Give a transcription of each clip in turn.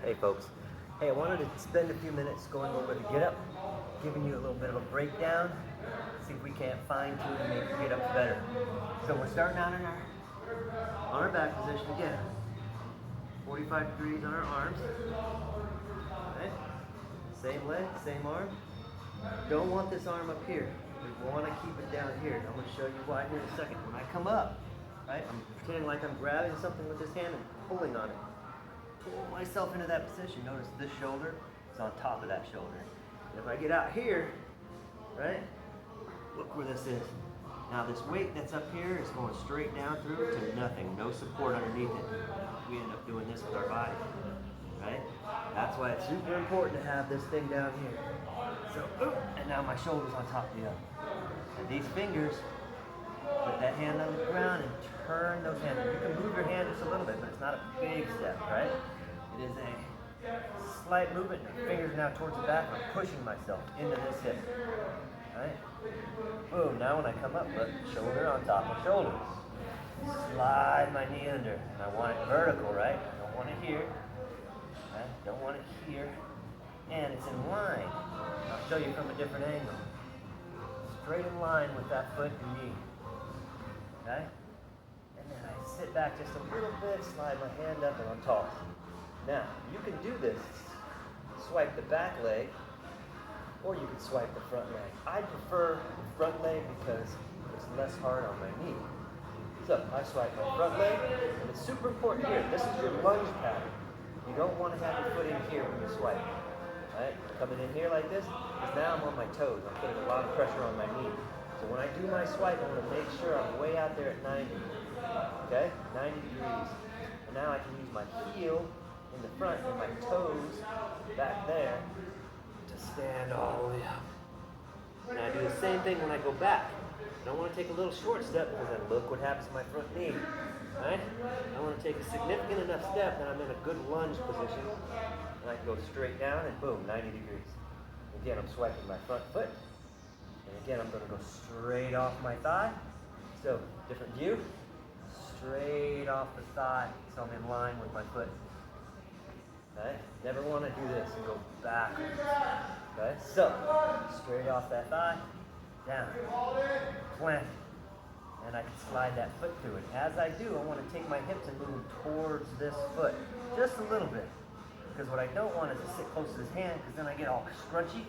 Hey folks. Hey, I wanted to spend a few minutes going over the get up, giving you a little bit of a breakdown, see if we can't fine tune and make the get up better. So we're starting out on our back position again. 45 degrees on our arms. Right? Same leg, same arm. Don't want this arm up here. We want to keep it down here. I'm going to show you why here in a second. When I come up, right, I'm pretending like I'm grabbing something with this hand and pulling on it. Pull myself into that position. Notice this shoulder is on top of that shoulder. And if I get out here, right, look where this is. Now this weight that's up here is going straight down through to nothing. No support underneath it. We end up doing this with our body, right? That's why it's super important to have this thing down here. So, and now my shoulder's on top of the other. And these fingers, put that hand on the ground and turn those hands. You can move your hand just a little bit, but it's not a big step, right? It is a slight movement. My fingers are now towards the back. I'm pushing myself into this hip, right? Boom. Now when I come up, look, shoulder on top of shoulder. Slide my knee under. And I want it vertical, right? I don't want it here. Right? Don't want it here. And it's in line. I'll show you from a different angle. Straight in line with that foot and knee. Okay? And then I sit back just a little bit, slide my hand up, and I'm toss. Now, you can do this. Swipe the back leg, or you can swipe the front leg. I prefer the front leg because it's less hard on my knee. So, I swipe my front leg, and it's super important here. This is your lunge pattern. You don't want to have your foot in here when you swipe. Right? Coming in here like this, because now I'm on my toes. I'm putting a lot of pressure on my knee. So when I do my swipe, I want to make sure I'm way out there at 90. Okay? 90 degrees. And now I can use my heel in the front and my toes back there to stand all the way up. And I do the same thing when I go back. I don't want to take a little short step because then look what happens to my front knee. Right? I want to take a significant enough step that I'm in a good lunge position. And I can go straight down and boom, 90 degrees. Again, I'm swiping my front foot. And again, I'm going to go straight off my thigh. So, different view. Straight off the thigh, so I'm in line with my foot. Okay? Never want to do this and go backwards. Okay? So, straight off that thigh, down, plant. And I can slide that foot through it. As I do, I want to take my hips and move towards this foot. Just a little bit. Because what I don't want is to sit close to this hand, because then I get all scrunchy.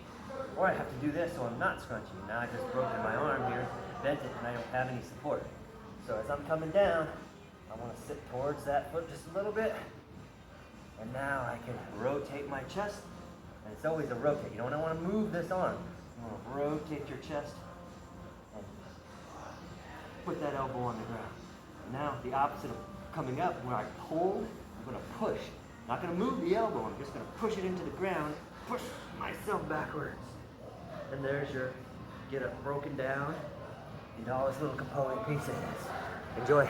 Or I have to do this so I'm not scrunchy. Now I just broken my arm here, bent it, and I don't have any support. So as I'm coming down, I want to sit towards that foot just a little bit. And now I can rotate my chest. And it's always a rotate. You don't want to move this arm. You want to rotate your chest and put that elbow on the ground. Now the opposite of coming up, when I pull, I'm going to push. Not going to move the elbow, I'm just going to push it into the ground, push myself backwards. And there's your get up broken down into all its little component pieces. Enjoy.